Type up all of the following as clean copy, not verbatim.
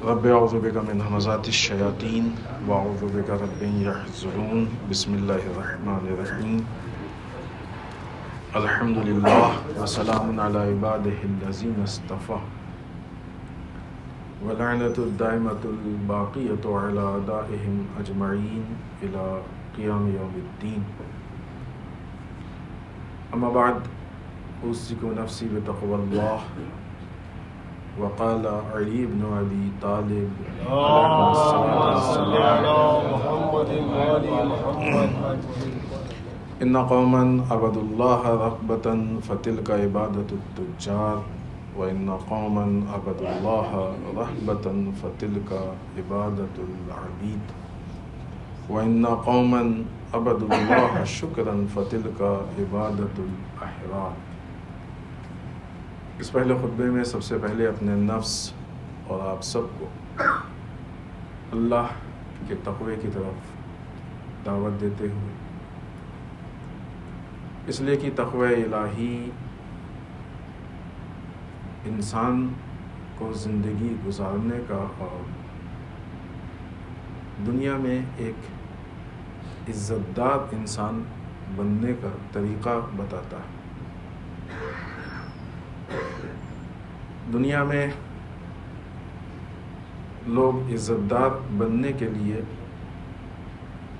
رب اعوذ بک من همزات الشیاطین واعوذ بک رب ان یحضرون بسم اللہ الرحمن الرحیم الحمد للہ وسلام علی عبادہ الذین اصطفیٰ ولعنۃ الدائمۃ الباقیۃ علی اعدائہم اجمعین الی قیام یوم الدین اما بعد اوصیکم نفسی بتقوی اللہ وقال علی بن ابی طالب ان قوما عبدوا اللہ رغبۃ فتلک عبادۃ التجار وان قوما عبدوا اللہ رہبۃ فتلک عبادۃ العبید وان قوما عبدوا اللہ شکرا فتلک عبادۃ الاحرار۔ اس پہلے خطبے میں سب سے پہلے اپنے نفس اور آپ سب کو اللہ کے تقوی کی طرف دعوت دیتے ہوئے، اس لیے کہ تقوی الہی انسان کو زندگی گزارنے کا اور دنیا میں ایک عزت دار انسان بننے کا طریقہ بتاتا ہے۔ دنیا میں لوگ عزت دار بننے کے لیے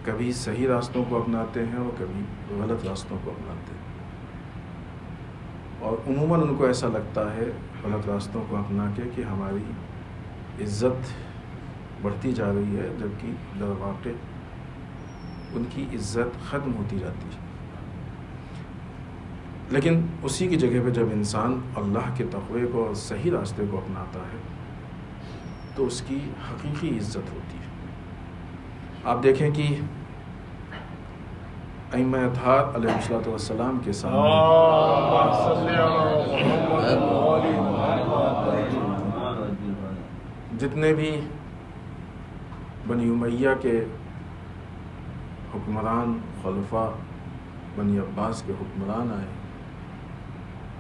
کبھی صحیح راستوں کو اپناتے ہیں اور کبھی غلط راستوں کو اپناتے ہیں، اور عموماً ان کو ایسا لگتا ہے غلط راستوں کو اپنا کے کہ ہماری عزت بڑھتی جا رہی ہے، جبکہ در واقع ان کی عزت ختم ہوتی جاتی ہے۔ لیکن اسی کی جگہ پہ جب انسان اللہ کے تقوی کو اور صحیح راستے کو اپناتا ہے تو اس کی حقیقی عزت ہوتی ہے۔ آپ دیکھیں کہ ائمہ اطہار علیہ السلام کے سامنے جتنے بھی بنی امیہ کے حکمران، خلفاء بنی عباس کے حکمران آئے،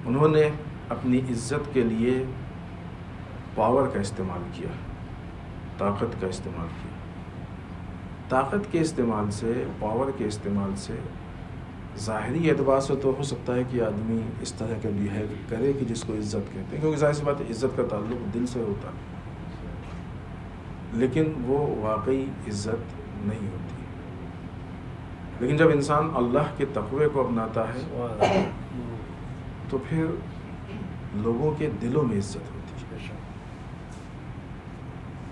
انہوں نے اپنی عزت کے لیے پاور کا استعمال کیا، طاقت کا استعمال کیا۔ طاقت کے استعمال سے، پاور کے استعمال سے ظاہری اعتبار سے تو ہو سکتا ہے کہ آدمی اس طرح کا بیہیو کرے کہ جس کو عزت کہتے ہیں، کیونکہ ظاہر سی بات ہے عزت کا تعلق دل سے ہوتا ہے، لیکن وہ واقعی عزت نہیں ہوتی۔ لیکن جب انسان اللہ کے تقوی کو اپناتا ہے تو پھر لوگوں کے دلوں میں عزت ہوتی ہے۔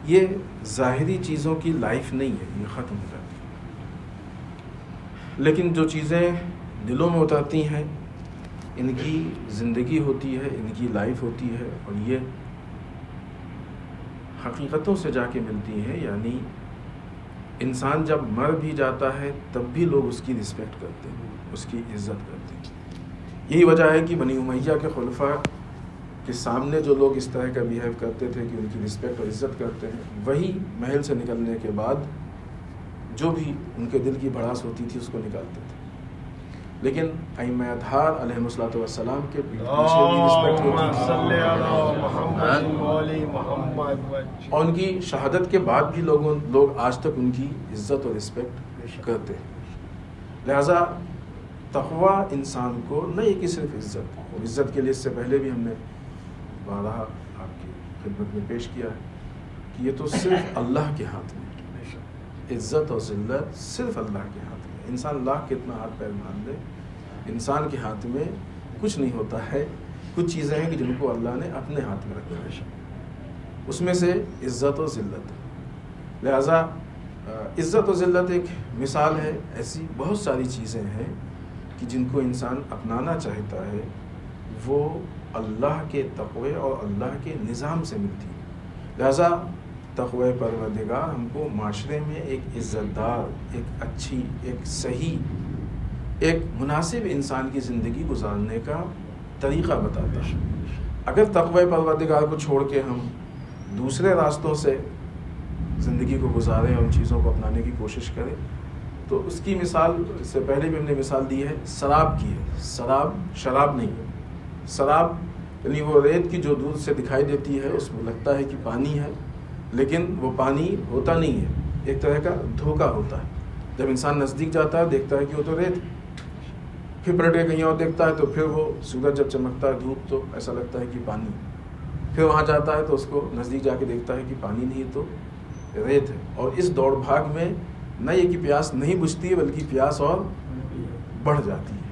یہ ظاہری چیزوں کی لائف نہیں ہے، یہ ختم ہو جاتی ہے، لیکن جو چیزیں دلوں میں اترتی ہیں ان کی زندگی ہوتی ہے، ان کی لائف ہوتی ہے، اور یہ حقیقتوں سے جا کے ملتی ہیں۔ یعنی انسان جب مر بھی جاتا ہے تب بھی لوگ اس کی رسپیکٹ کرتے ہیں، اس کی عزت کرتے ہیں۔ یہی وجہ ہے کہ بنی امیہ کے خلفاء کے سامنے جو لوگ اس طرح کا بیہیو کرتے تھے کہ ان کی رسپیکٹ اور عزت کرتے ہیں، وہی محل سے نکلنے کے بعد جو بھی ان کے دل کی بھڑاس ہوتی تھی اس کو نکالتے تھے۔ لیکن ائمہ اطہار علیہ السلام کے پیچھے بھی رسپیکٹ ہوتی تھی، اور ان کی شہادت کے بعد بھی لوگ آج تک ان کی عزت اور رسپیکٹ کرتے ہیں۔ لہذا تقوی انسان کو نہ یہ کہ صرف عزت کے لیے، اس سے پہلے بھی ہم نے بارہا آپ کی خدمت میں پیش کیا ہے کہ یہ تو صرف اللہ کے ہاتھ میں، عزت اور ذلت صرف اللہ کے ہاتھ میں۔ انسان لاکھ کتنا ہاتھ پیر مان دے، انسان کے ہاتھ میں کچھ نہیں ہوتا ہے۔ کچھ چیزیں ہیں کہ جن کو اللہ نے اپنے ہاتھ میں رکھا ہے، اس میں سے عزت و ذلت۔ لہذا عزت و ذلت ایک مثال ہے، ایسی بہت ساری چیزیں ہیں کہ جن کو انسان اپنانا چاہتا ہے، وہ اللہ کے تقوی اور اللہ کے نظام سے ملتی ہے۔ لہذا تقوی پروردگار ہم کو معاشرے میں ایک عزت دار، ایک اچھی، ایک صحیح، ایک مناسب انسان کی زندگی گزارنے کا طریقہ بتاتا ہے۔ اگر تقوی پروردگار کو چھوڑ کے ہم دوسرے راستوں سے زندگی کو گزاریں اور ان چیزوں کو اپنانے کی کوشش کریں تو اس کی مثال اس سے پہلے بھی ہم نے مثال دی ہے شراب کی ہے۔ شراب نہیں ہے، شراب یعنی وہ ریت کی جو دودھ سے دکھائی دیتی ہے، اس میں لگتا ہے کہ پانی ہے، لیکن وہ پانی ہوتا نہیں ہے، ایک طرح کا دھوکہ ہوتا ہے. جب انسان نزدیک جاتا ہے دیکھتا ہے کہ وہ تو ریت ہے، پھر پلٹ کے کہیں اور دیکھتا ہے تو پھر وہ سورج جب چمکتا ہے دھوپ تو ایسا لگتا ہے کہ پانی، پھر وہاں جاتا ہے تو اس کو نزدیک جا کے دیکھتا ہے کہ پانی نہیں تو ریت ہے. اور اس دوڑ بھاگ میں نہ یہ کہ پیاس نہیں بجھتی ہے بلکہ پیاس اور بڑھ جاتی ہے.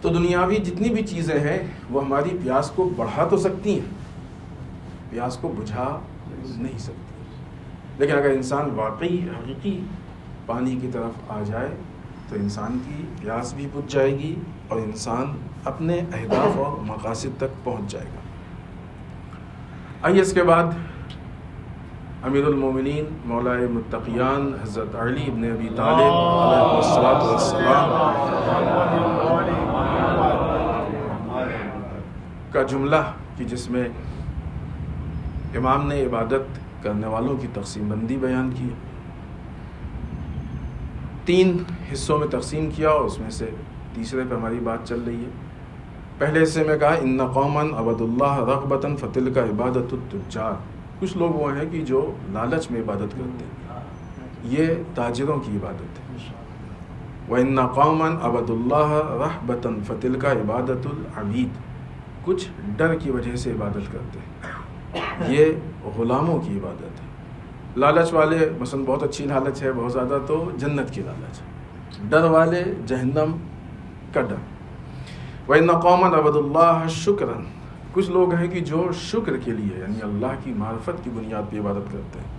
تو دنیاوی جتنی بھی چیزیں ہیں وہ ہماری پیاس کو بڑھا تو سکتی ہیں، پیاس کو بجھا نہیں سکتی. لیکن اگر انسان واقعی حقیقی پانی کی طرف آ جائے تو انسان کی پیاس بھی بجھ جائے گی اور انسان اپنے اہداف اور مقاصد تک پہنچ جائے گا. آئیے اس کے بعد امیر المومنین مولائے متقیان حضرت علی ابن ابی طالب علیہ الصلوۃ والسلام کا جملہ کہ جس میں امام نے عبادت کرنے والوں کی تقسیم بندی بیان کی، 3 حصوں میں تقسیم کیا اور اس میں سے تیسرے پہ ہماری بات چل رہی ہے. پہلے حصے میں کہا ان قوما عبدوا اللہ رغبۃ فتلک عبادۃ التجار. کچھ لوگ وہ ہیں کہ جو لالچ میں عبادت کرتے ہیں، یہ تاجروں کی عبادت ہے. وَإِنَّ قَوْمًا عَبَدُوا اللَّهَ رَهْبَةً فَتِلْكَ عِبَادَةُ الْعَبِيدِ. کچھ ڈر کی وجہ سے عبادت کرتے ہیں، یہ غلاموں کی عبادت ہے. لالچ والے مثلا بہت اچھی لالچ ہے، بہت زیادہ تو جنت کی لالچ ہے. ڈر والے جہنم کا ڈر. وَإِنَّ قَوْمًا عَبَدُوا اللَّهَ شُكْرًا. کچھ لوگ ہیں کہ جو شکر کے لیے یعنی اللہ کی معرفت کی بنیاد پہ عبادت کرتے ہیں.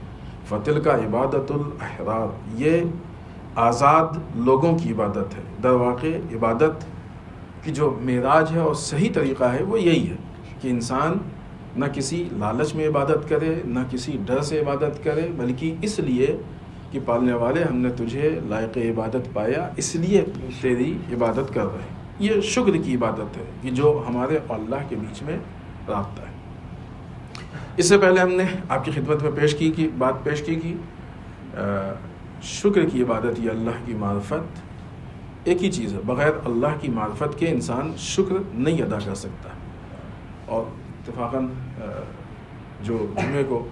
فَتِلْكَ عِبَادَةُ الْأَحْرَارِ. یہ آزاد لوگوں کی عبادت ہے. در واقع عبادت کی جو معراج ہے اور صحیح طریقہ ہے وہ یہی ہے کہ انسان نہ کسی لالچ میں عبادت کرے نہ کسی ڈر سے عبادت کرے، بلکہ اس لیے کہ پالنے والے ہم نے تجھے لائق عبادت پایا اس لیے تیری عبادت کر رہے ہیں. یہ شکر کی عبادت ہے کہ جو ہمارے اور اللہ کے بیچ میں رابطہ ہے. اس سے پہلے ہم نے آپ کی خدمت میں بات پیش کی کہ شکر کی عبادت یا اللہ کی معرفت ایک ہی چیز ہے. بغیر اللہ کی معرفت کے انسان شکر نہیں ادا کر سکتا. اور اتفاقاً جو جمعے کو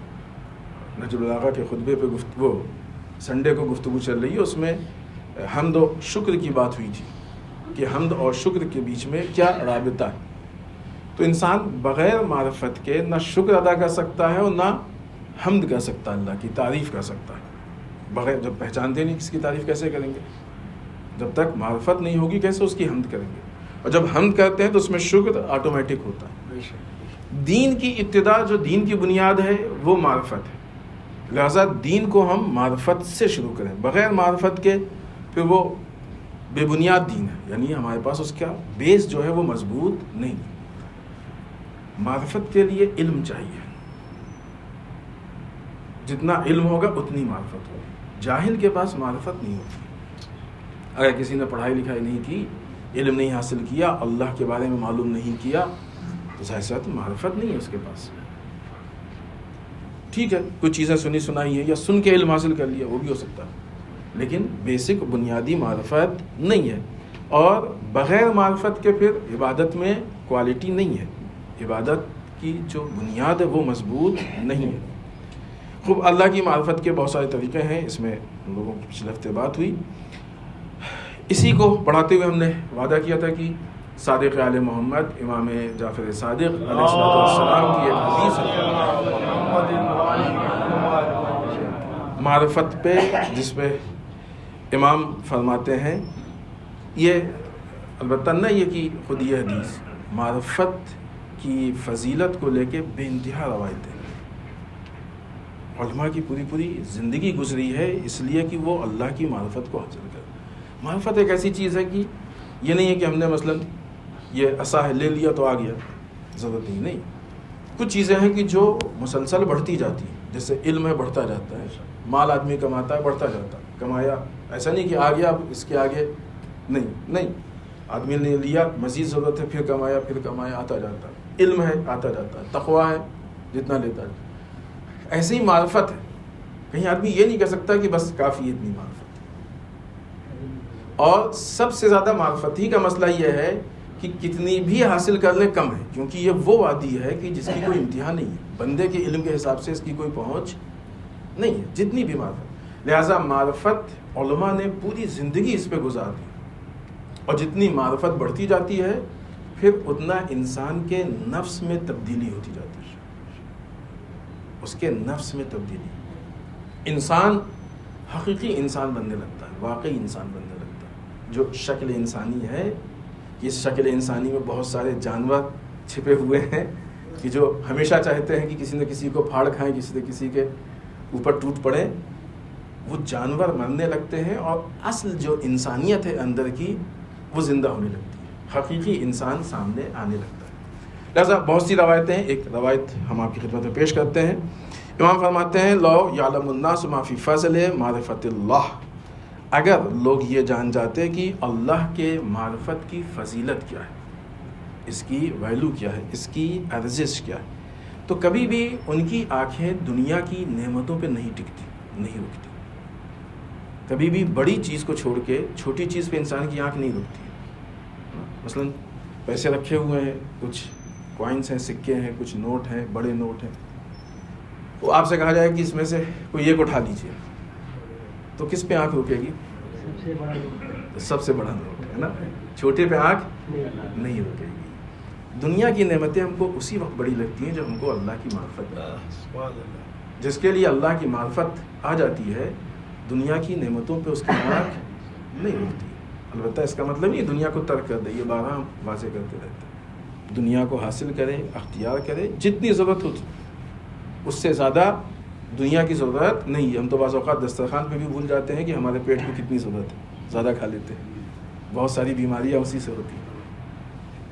نہج البلاغہ کے خطبے پہ سنڈے کو گفتگو چل رہی ہے اس میں حمد و شکر کی بات ہوئی تھی کہ حمد اور شکر کے بیچ میں کیا رابطہ ہے. تو انسان بغیر معرفت کے نہ شکر ادا کر سکتا ہے اور نہ حمد کر سکتا ہے، اللہ کی تعریف کر سکتا ہے. بغیر جب پہچانتے نہیں کس کی تعریف کیسے کریں گے؟ جب تک معرفت نہیں ہوگی کیسے اس کی حمد کریں گے؟ اور جب حمد کرتے ہیں تو اس میں شکر آٹومیٹک ہوتا ہے. دین کی ابتدا جو دین کی بنیاد ہے وہ معرفت ہے، لہذا دین کو ہم معرفت سے شروع کریں. بغیر معرفت کے پھر وہ بے بنیاد دین ہے، یعنی ہمارے پاس اس کا بیس جو ہے وہ مضبوط نہیں. معرفت کے لیے علم چاہیے، جتنا علم ہوگا اتنی معرفت ہوگی. جاہل کے پاس معرفت نہیں ہوتی. اگر کسی نے پڑھائی لکھائی نہیں کی، علم نہیں حاصل کیا، اللہ کے بارے میں معلوم نہیں کیا تو ظاہر سی بات معرفت نہیں ہے اس کے پاس. ٹھیک ہے کچھ چیزیں سنی سنائی ہے یا سن کے علم حاصل کر لیا وہ بھی ہو سکتا ہے، لیکن بیسک بنیادی معرفت نہیں ہے. اور بغیر معرفت کے پھر عبادت میں کوالٹی نہیں ہے. عبادت کی جو بنیاد ہے وہ مضبوط نہیں ہے. خوب اللہ کی معرفت کے بہت سارے طریقے ہیں، اس میں ہم لوگوں کی پچھلے ہفتے بات ہوئی. اسی کو بڑھاتے ہوئے ہم نے وعدہ کیا تھا کہ صادق آل محمد امام جعفر صادق علیہ السلام کی ایک حدیث معرفت پہ جس پہ امام فرماتے ہیں، یہ البتہ نہ یہ کہ خود یہ حدیث معرفت کی فضیلت کو لے کے بے انتہا روایتیں علماء کی پوری زندگی گزری ہے اس لیے کہ وہ اللہ کی معرفت کو حاصل کرے. معرفت ایک ایسی چیز ہے کہ یہ نہیں ہے کہ ہم نے مثلا یہ عصا لے لیا تو آ گیا، ضرورت نہیں. کچھ چیزیں ہیں کہ جو مسلسل بڑھتی جاتی ہیں، جیسے علم ہے بڑھتا جاتا ہے، مال آدمی کماتا ہے بڑھتا جاتا ہے، کمایا ایسا نہیں کہ آ گیا اب اس کے آگے نہیں. آدمی نے لیا مزید ضرورت ہے، پھر کمایا آتا جاتا ہے. علم ہے آتا جاتا ہے، تقویٰ ہے جتنا لیتا ہے. ایسی ہی معرفت ہے. کہیں آدمی یہ نہیں کہہ سکتا کہ بس کافی اتنی معرفت. اور سب سے زیادہ معرفت ہی کا مسئلہ یہ ہے کہ کتنی بھی حاصل کر لے کم ہے، کیونکہ یہ وہ وادی ہے کہ جس کی کوئی انتہا نہیں ہے، بندے کے علم کے حساب سے اس کی کوئی پہنچ نہیں ہے، جتنی بھی معرفت. لہٰذا معرفت علماء نے پوری زندگی اس پہ گزار دی، اور جتنی معرفت بڑھتی جاتی ہے پھر اتنا انسان کے نفس میں تبدیلی ہوتی جاتی ہے، اس کے نفس میں تبدیلی، انسان حقیقی انسان بننے لگتا ہے، واقعی انسان بننے لگتا ہے. جو شکل انسانی ہے، اس شکل انسانی میں بہت سارے جانور چھپے ہوئے ہیں کہ جو ہمیشہ چاہتے ہیں کہ کسی نہ کسی کو پھاڑ کھائیں، کسی نہ کسی کے اوپر ٹوٹ پڑے. وہ جانور مرنے لگتے ہیں اور اصل جو انسانیت ہے اندر کی وہ زندہ ہونے لگتی ہے، حقیقی انسان سامنے آنے لگتا ہے. لہٰذا بہت سی روایتیں، ایک روایت ہم آپ کی خدمت میں پیش کرتے ہیں. امام فرماتے ہیں لو یعلم الناس ما فی فضل معرفت اللہ، اگر لوگ یہ جان جاتے کہ اللہ کے معرفت کی فضیلت کیا ہے، اس کی ویلو کیا ہے، اس کی ارزش کیا ہے، تو کبھی بھی ان کی آنکھیں دنیا کی نعمتوں پہ نہیں ٹکتی، نہیں رکتی. کبھی بھی بڑی چیز کو چھوڑ کے چھوٹی چیز پہ انسان کی آنکھ نہیں رکتی. مثلا پیسے رکھے ہوئے ہیں، کچھ کوائنس ہیں، سکے ہیں، کچھ نوٹ ہیں، بڑے نوٹ ہیں، تو آپ سے کہا جائے کہ اس میں سے کوئی ایک اٹھا لیجیے، تو کس پہ آنکھ رکے گی؟ سب سے بڑا نوٹ ہے نا، چھوٹے پہ آنکھ نہیں رکے گی. دنیا کی نعمتیں ہم کو اسی وقت بڑی لگتی ہیں جب ہم کو اللہ کی معرفت، جس کے لیے اللہ کی معرفت آ جاتی ہے، دنیا کی نعمتوں پہ اس کی آنکھ نہیں رکتی. البتہ اس کا مطلب نہیں دنیا کو ترک کر دے، یہ بارہ ہم واضح کرتے رہتے ہیں. دنیا کو حاصل کرے، اختیار کرے، جتنی ضرورت ہوتی اس سے زیادہ دنیا کی ضرورت نہیں ہے. ہم تو بعض اوقات دسترخوان پہ بھی بھول جاتے ہیں کہ ہمارے پیٹ کو کتنی ضرورت ہے، زیادہ کھا لیتے ہیں، بہت ساری بیماریاں اسی سے ہوتی ہیں.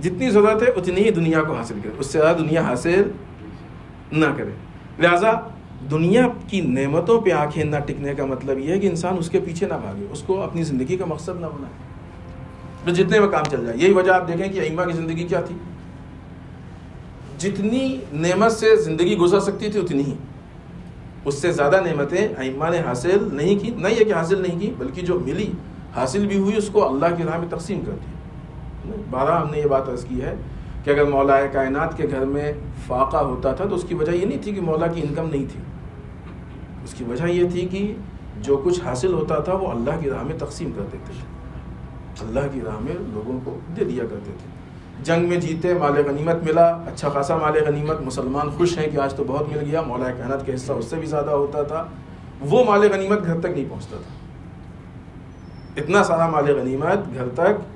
جتنی ضرورت ہے اتنی ہی دنیا کو حاصل کرے، اس سے زیادہ دنیا حاصل نہ کرے. لہٰذا دنیا کی نعمتوں پہ آنکھیں نہ ٹکنے کا مطلب یہ ہے کہ انسان اس کے پیچھے نہ بھاگے، اس کو اپنی زندگی کا مقصد نہ بنائے، تو جتنے میں کام چل جائے. یہی وجہ آپ دیکھیں کہ ائمہ کی زندگی کیا تھی، جتنی نعمت سے زندگی گزر سکتی تھی اتنی ہی، اس سے زیادہ نعمتیں ائمہ نے حاصل نہیں کی. نہیں ہے کہ حاصل نہیں کی، بلکہ جو ملی، حاصل بھی ہوئی، اس کو اللہ کی راہ میں تقسیم کر دی. بارہ ہم نے یہ بات عرض کی ہے کہ اگر مولا کائنات کے گھر میں فاقہ ہوتا تھا تو اس کی وجہ یہ نہیں تھی کہ مولا کی انکم نہیں تھی، اس کی وجہ یہ تھی کہ جو کچھ حاصل ہوتا تھا وہ اللہ کی راہ میں تقسیم کر دیتے تھے، اللہ کی راہ میں لوگوں کو دے دیا کرتے تھے. جنگ میں جیتے، مال غنیمت ملا، اچھا خاصا مال غنیمت، مسلمان خوش ہیں کہ آج تو بہت مل گیا، مولا کائنات کا حصہ اس سے بھی زیادہ ہوتا تھا، وہ مال غنیمت گھر تک نہیں پہنچتا تھا، اتنا سارا مال غنیمت گھر تک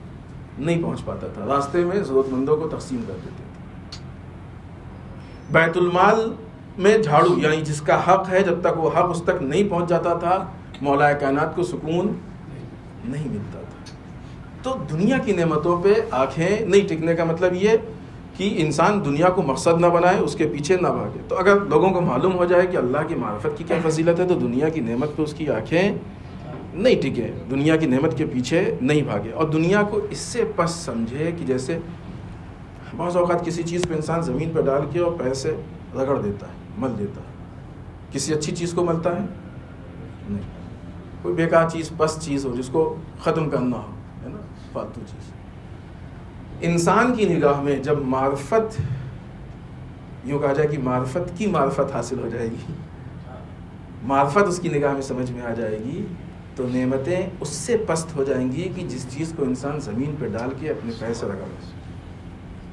نہیں پہنچ پاتا تھا، راستے میں ضرورت مندوں کو تقسیم کر دیتے تھے. بیت المال میں جھاڑو، یعنی جس کا حق ہے، جب تک وہ حق اس تک نہیں پہنچ جاتا تھا مولا کائنات کو سکون نہیں ملتا تھا. تو دنیا کی نعمتوں پہ آنکھیں نہیں ٹکنے کا مطلب یہ کہ انسان دنیا کو مقصد نہ بنائے، اس کے پیچھے نہ بھاگے. تو اگر لوگوں کو معلوم ہو جائے کہ اللہ کی معرفت کی کیا فضیلت ہے تو دنیا کی نعمت پہ اس کی آنکھیں نہیں ٹکے، دنیا کی نعمت کے پیچھے نہیں بھاگے، اور دنیا کو اس سے پس سمجھے کہ جیسے بعض اوقات کسی چیز پہ انسان زمین پہ ڈال کے اور پیر سے رگڑ دیتا ہے، مل دیتا ہے. کسی اچھی چیز کو ملتا ہے نہیں، کوئی بیکار چیز، پس چیز ہو جس کو ختم کرنا ہو، ہے نا، فالتو چیز. انسان کی نگاہ میں جب معرفت، یوں کہا جائے کہ معرفت کی معرفت حاصل ہو جائے گی، معرفت اس کی نگاہ میں سمجھ میں آ جائے گی، تو نعمتیں اس سے پست ہو جائیں گی کہ جس چیز کو انسان زمین پہ ڈال کے اپنے پیر سے رگڑ،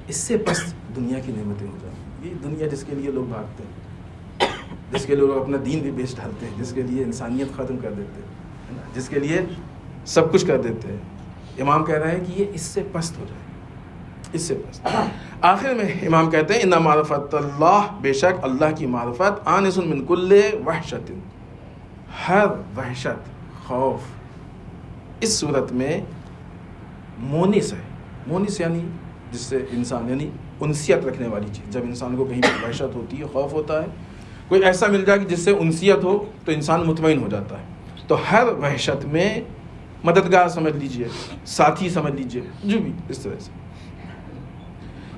اس سے پست دنیا کی نعمتیں ہو جائیں گی. یہ دنیا جس کے لیے لوگ بھاگتے ہیں، جس کے لیے لوگ اپنا دین بھی بیچ ڈالتے ہیں، جس کے لیے انسانیت ختم کر دیتے ہیں، جس کے لیے سب کچھ کر دیتے ہیں، امام کہہ رہے ہیں کہ یہ اس سے پست ہو جائے، اس سے پست. آخر میں امام کہتے ہیں ان معرفت اللہ، بے شک اللہ کی معرفت آنس من کل وحشت، ہر وحشت، خوف، اس صورت میں مونس ہے. مونس یعنی جس سے انسان، یعنی انسیت رکھنے والی چیز. جب انسان کو کہیں پر وحشت ہوتی ہے، خوف ہوتا ہے، کوئی ایسا مل جائے کہ جس سے انسیت ہو تو انسان مطمئن ہو جاتا ہے. تو ہر وحشت میں مددگار سمجھ لیجئے، ساتھی سمجھ لیجئے، جو بھی اس طرح سے.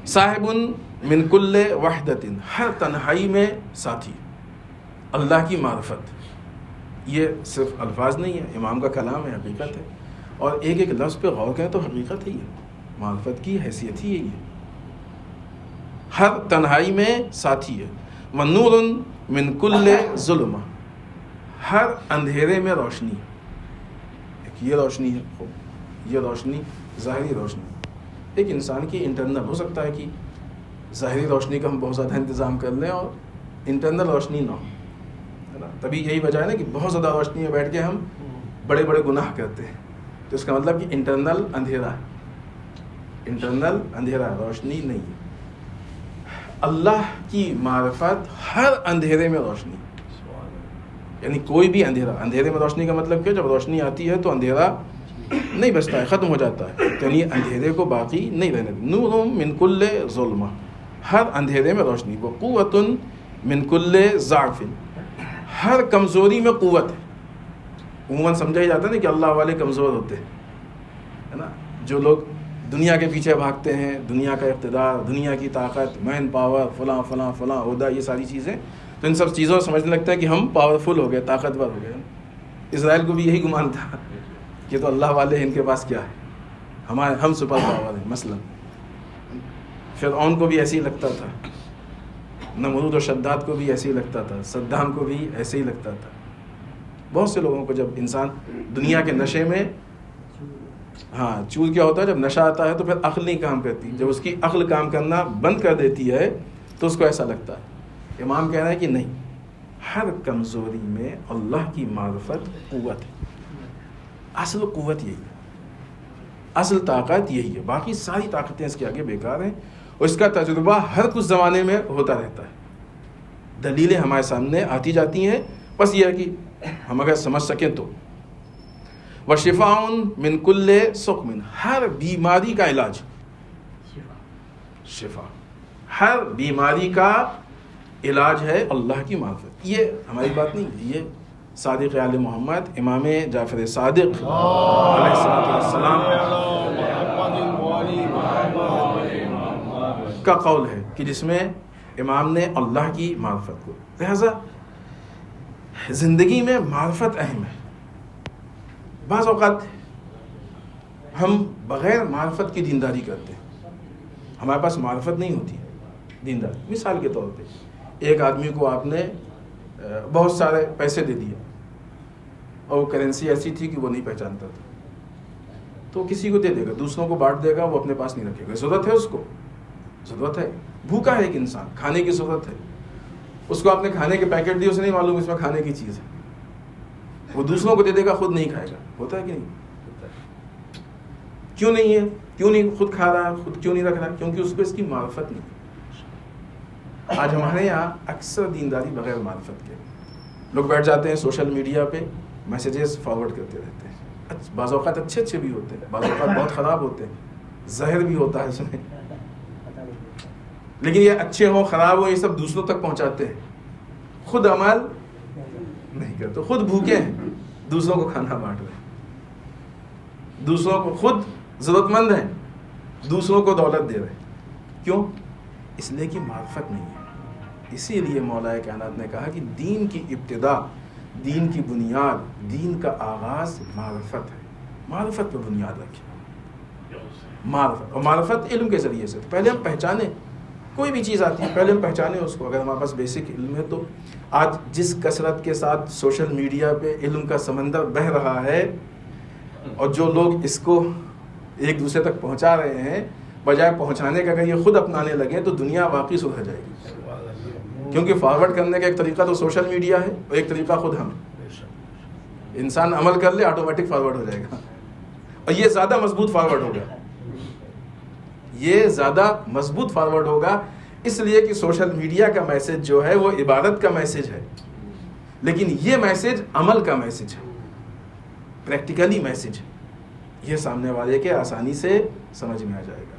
صاحب من کل وحدت، ہر تنہائی میں ساتھی. اللہ کی معرفت یہ صرف الفاظ نہیں ہے، امام کا کلام ہے، حقیقت ہے. اور ایک ایک لفظ پہ غور کریں تو حقیقت ہی ہے. معرفت کی حیثیت ہی یہی ہے، ہر تنہائی میں ساتھی ہے. وَنُورٌ مِّن كُلِّ ظُلُمَةٍ، ہر اندھیرے میں روشنی. ایک یہ روشنی ہے، یہ روشنی ظاہری روشنی. ایک انسان کی انٹرنل ہو سکتا ہے کہ ظاہری روشنی کا ہم بہت زیادہ انتظام کر لیں اور انٹرنل روشنی نہ ہو، ہے نا. تبھی یہی وجہ ہے نا کہ بہت زیادہ روشنی میں بیٹھ کے ہم بڑے بڑے گناہ کرتے ہیں. تو اس کا مطلب کہ انٹرنل اندھیرا ہے، انٹرنل اندھیرا ہے، روشنی نہیں ہے. اللہ کی معرفت ہر اندھیرے میں روشنی، یعنی کوئی بھی اندھیرا. اندھیرے میں روشنی کا مطلب کہ جب روشنی آتی ہے تو اندھیرا نہیں بچتا ہے، ختم ہو جاتا ہے، یعنی اندھیرے کو باقی نہیں رہنے دیتا. نور من کل ظلمہ، ہر اندھیرے میں روشنی. وہ قوت من کل ضعف، ہر کمزوری میں قوت ہے. عموماً سمجھا ہی جاتا ہے نا کہ اللہ والے کمزور ہوتے ہیں، ہے نا. جو لوگ دنیا کے پیچھے بھاگتے ہیں، دنیا کا اقتدار، دنیا کی طاقت، مین پاور، فلاں فلاں فلاں عہدہ، یہ ساری چیزیں، تو ان سب چیزوں سے سمجھنے لگتا ہے کہ ہم پاورفل ہو گئے، طاقتور ہو گئے. اسرائیل کو بھی یہی گمان تھا کہ تو اللہ والے ان کے پاس کیا ہے، ہم سپر پاور ہیں. مثلا فرعون کو بھی ایسے ہی لگتا تھا، نمرود و شداد کو بھی ایسے ہی لگتا تھا، صدام کو بھی ایسے ہی لگتا تھا. بہت سے لوگوں کو جب انسان دنیا کے نشے میں، چور کیا ہوتا ہے، جب نشہ آتا ہے تو پھر عقل نہیں کام کرتی. جب اس کی عقل کام کرنا بند کر دیتی ہے تو اس کو ایسا لگتا ہے. امام کہہ رہا ہے کہ نہیں، ہر کمزوری میں اللہ کی معرفت قوت ہے. اصل قوت یہی ہے، اصل طاقت یہی ہے. باقی ساری طاقتیں اس کے آگے بیکار ہیں، اور اس کا تجربہ ہر کچھ زمانے میں ہوتا رہتا ہے. دلیلیں ہمارے سامنے آتی جاتی ہیں، بس یہ ہے کہ ہم اگر سمجھ سکیں تو. وَشِفَاءٌ مِّن كُلِّ سُقْمٍ، ہر بیماری کا علاج. شفا، ہر بیماری کا علاج ہے اللہ کی معرفت. یہ ہماری بات نہیں ہے، یہ صادق آل محمد امام جعفر صادق علیہ السلام کا قول ہے کہ جس میں امام نے اللہ کی معرفت کو. لہذا زندگی میں معرفت اہم ہے. بعض اوقات ہم بغیر معرفت کی دینداری کرتے ہیں، ہمارے پاس معرفت نہیں ہوتی دینداری. مثال کے طور پہ ایک آدمی کو آپ نے بہت سارے پیسے دے دیے اور وہ کرنسی ایسی تھی کہ وہ نہیں پہچانتا تھا، تو کسی کو دے دے گا، دوسروں کو بانٹ دے گا، وہ اپنے پاس نہیں رکھے گا. ضرورت ہے اس کو، ضرورت ہے. بھوکا ہے ایک انسان، کھانے کی ضرورت ہے، اس کو آپ نے کھانے کے پیکٹ دیے، اسے نہیں معلوم اس میں کھانے کی چیز ہے، وہ دوسروں کو دے دے گا، خود نہیں کھائے گا. ہوتا ہے کہ نہیں؟ ہوتا ہے. کیوں نہیں ہے؟ کیوں نہیں خود کھا رہا ہے، خود کیوں نہیں رکھ رہا؟ کیونکہ اس کو اس کی معرفت نہیں. آج ہمارے یہاں اکثر دینداری بغیر معرفت کے لوگ بیٹھ جاتے ہیں، سوشل میڈیا پہ میسیجز فارورڈ کرتے رہتے ہیں. بعض اوقات اچھے اچھے بھی ہوتے ہیں، بعض اوقات بہت خراب ہوتے ہیں، زہر بھی ہوتا ہے اس میں. لیکن یہ اچھے ہوں خراب ہوں، یہ سب دوسروں تک پہنچاتے ہیں، خود عمل نہیں کرتے. خود بھوکے ہیں، دوسروں کو کھانا بانٹ رہے ہیں، دوسروں کو، خود ضرورت مند ہیں، دوسروں کو دولت دے رہے ہیں. کیوں؟ اس لیے کہ معرفت نہیں ہے. اسی لیے مولا کائنات نے کہا کہ دین کی ابتدا، دین کی بنیاد، دین کا آغاز معرفت ہے. معرفت پہ بنیاد رکھیں، معرفت. اور معرفت علم کے ذریعے سے. پہلے ہم پہچانیں، کوئی بھی چیز آتی ہے پہلے ہم پہچانیں اس کو. اگر ہمارے پاس بیسک علم ہے تو آج جس کثرت کے ساتھ سوشل میڈیا پہ علم کا سمندر بہہ رہا ہے، اور جو لوگ اس کو ایک دوسرے تک پہنچا رہے ہیں، بجائے پہنچانے کا اگر یہ خود اپنانے لگے تو دنیا واقعی سدھر جائے گی. کیونکہ فارورڈ کرنے کا ایک طریقہ تو سوشل میڈیا ہے، اور ایک طریقہ خود ہم. انسان عمل کر لے، آٹومیٹک فارورڈ ہو جائے گا، اور یہ زیادہ مضبوط فارورڈ ہوگا. یہ زیادہ مضبوط فارورڈ ہوگا اس لیے کہ سوشل میڈیا کا میسج جو ہے وہ عبادت کا میسج ہے، لیکن یہ میسج عمل کا میسج ہے، پریکٹیکلی میسج ہے. یہ سامنے والے کے آسانی سے سمجھ میں آ جائے گا.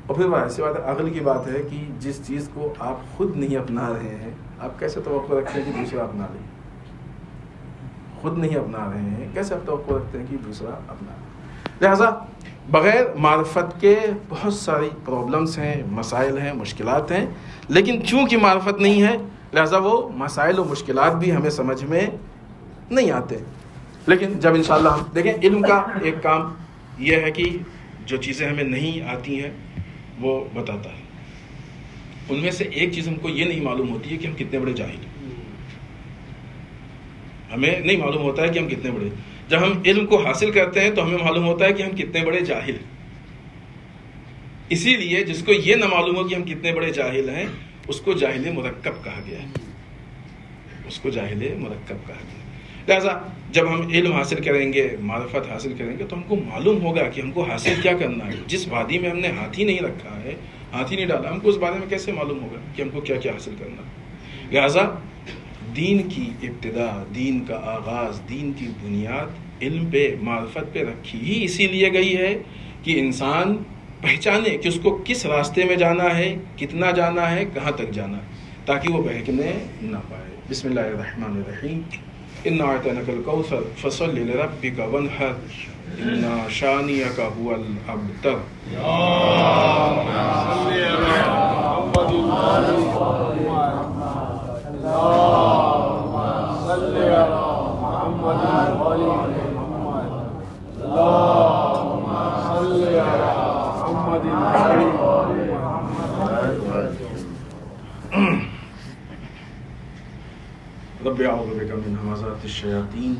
اور پھر ایسی بات ہے، عقل کی بات ہے کہ جس چیز کو آپ خود نہیں اپنا رہے ہیں، آپ کیسے توقع رکھتے ہیں کہ دوسرا اپنا لے؟ خود نہیں اپنا رہے ہیں، کیسے آپ توقع رکھتے ہیں کہ دوسرا اپنا لے؟ لہذا بغیر معرفت کے بہت ساری پرابلمس ہیں، مسائل ہیں، مشکلات ہیں. لیکن چونکہ معرفت نہیں ہے لہذا وہ مسائل و مشکلات بھی ہمیں سمجھ میں نہیں آتے. لیکن جب انشاءاللہ ہم دیکھیں، علم کا ایک کام یہ ہے کہ جو چیزیں ہمیں نہیں آتی ہیں وہ بتاتا ہے. ان میں سے ایک چیز ہم کو یہ نہیں معلوم ہوتی ہے کہ ہم کتنے بڑے جاہل ہیں. ہمیں نہیں معلوم ہوتا ہے کہ ہم کتنے بڑے. جب ہم علم کو حاصل کرتے ہیں تو ہمیں معلوم ہوتا ہے کہ ہم کتنے بڑے جاہل ہیں. اسی لیے جس کو یہ نہ معلوم ہو کہ ہم کتنے بڑے جاہل ہیں اس کو جاہل مرکب کہا گیا ہے. اس کو جاہل مرکب کہا گیا. لہذا جب ہم علم حاصل کریں گے، معرفت حاصل کریں گے تو ہم کو معلوم ہوگا کہ ہم کو حاصل کیا کرنا ہے. جس وادی میں ہم نے ہاتھ ہی نہیں رکھا ہے، ہاتھ ہی نہیں ڈالا، ہم کو اس بارے میں کیسے معلوم ہوگا کہ ہم کو کیا کیا حاصل کرنا ہے. لہذا دین کی ابتدا، دین کا آغاز، دین کی بنیاد علم پہ، معرفت پہ رکھی ہی اسی لیے گئی ہے کہ انسان پہچانے کہ اس کو کس راستے میں جانا ہے، کتنا جانا ہے، کہاں تک جانا ہے، تاکہ وہ بہکنے نہ پائے. بسم اللہ الرحمن الرحیم. انا اعطیناک الکوثر فصل لربک وانحر ان شانئک هو الابتر. رب اعوذ بک من همزات الشیاطین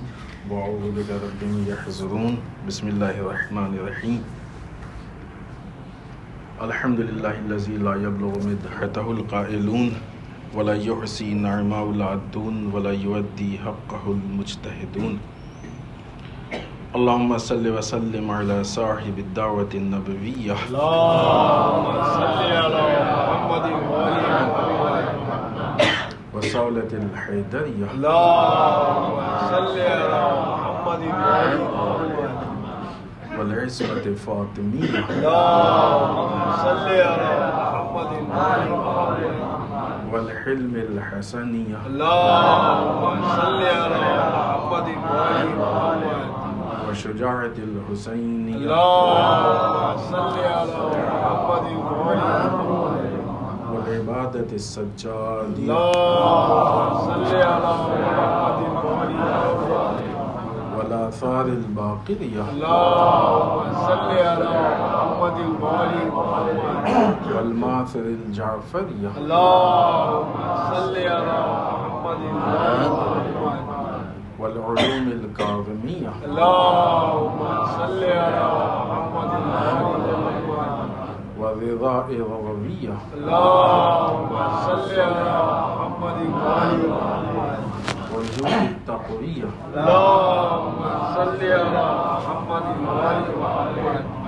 واعوذ بک رب ان یحضرون. بسم اللہ الرحمن الرحیم. الحمد للہ الذی لا یبلغ مدحتہ القائلون ولا یحصی نعماء العدون ولا یؤدی حقہ المجتہدون. اللہم صل وسلم علی صاحب الدعوۃ النبویہ. وصولة الحیدریہ. والعصمة الفاطمیہ. والحلم الحسنیہ. وشجاعة الحسینیہ. والعبادة السجادیہ. والآثار الباقریہ. والماثر الجعفریہ. والعلوم الکاظمیہ. والرضاء الرضویہ. والجود التقویہ.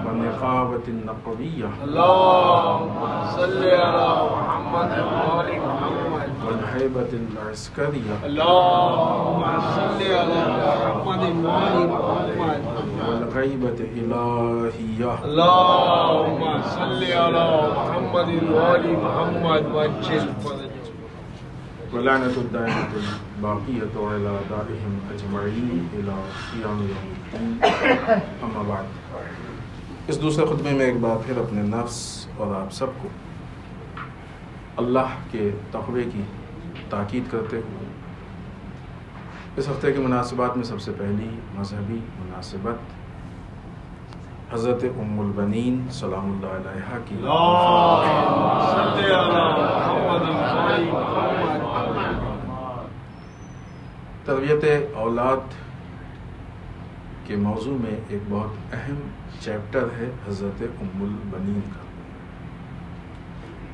والنقابة النقویہ. والہیبة العسکریہ. والغیبة الہیہ. ولعنة الدائمة الباقية على أعدائهم أجمعين إلى قيام يوم الدين. أما بعد. اس دوسرے خطبے میں ایک بار پھر اپنے نفس اور آپ سب کو اللہ کے تقوی کی تاکید کرتے ہوئے اس ہفتے کی مناسبات میں سب سے پہلی مذہبی مناسبت حضرت ام البنین سلام اللہ علیہا کی تربیت اولاد کے موضوع میں ایک بہت اہم چیپٹر ہے حضرت ام البنین کا،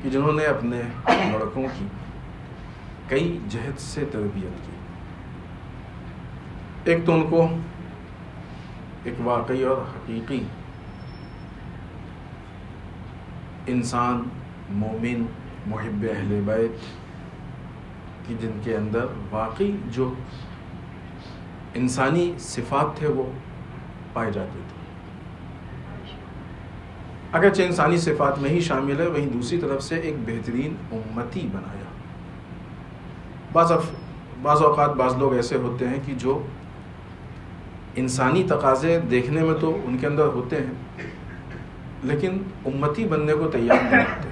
کہ جنہوں نے اپنے لڑکوں کی کئی جہت سے تربیت کی. ایک تو ان کو ایک واقعی اور حقیقی انسان، مومن، محب اہل بیت کی جن کے اندر واقعی جو انسانی صفات تھے وہ پائے جاتے تھے. اگرچہ انسانی صفات میں ہی شامل ہے، وہیں دوسری طرف سے ایک بہترین امتی بنایا. بعض اوقات بعض لوگ ایسے ہوتے ہیں کہ جو انسانی تقاضے دیکھنے میں تو ان کے اندر ہوتے ہیں لیکن امتی بننے کو تیار نہیں ہوتے.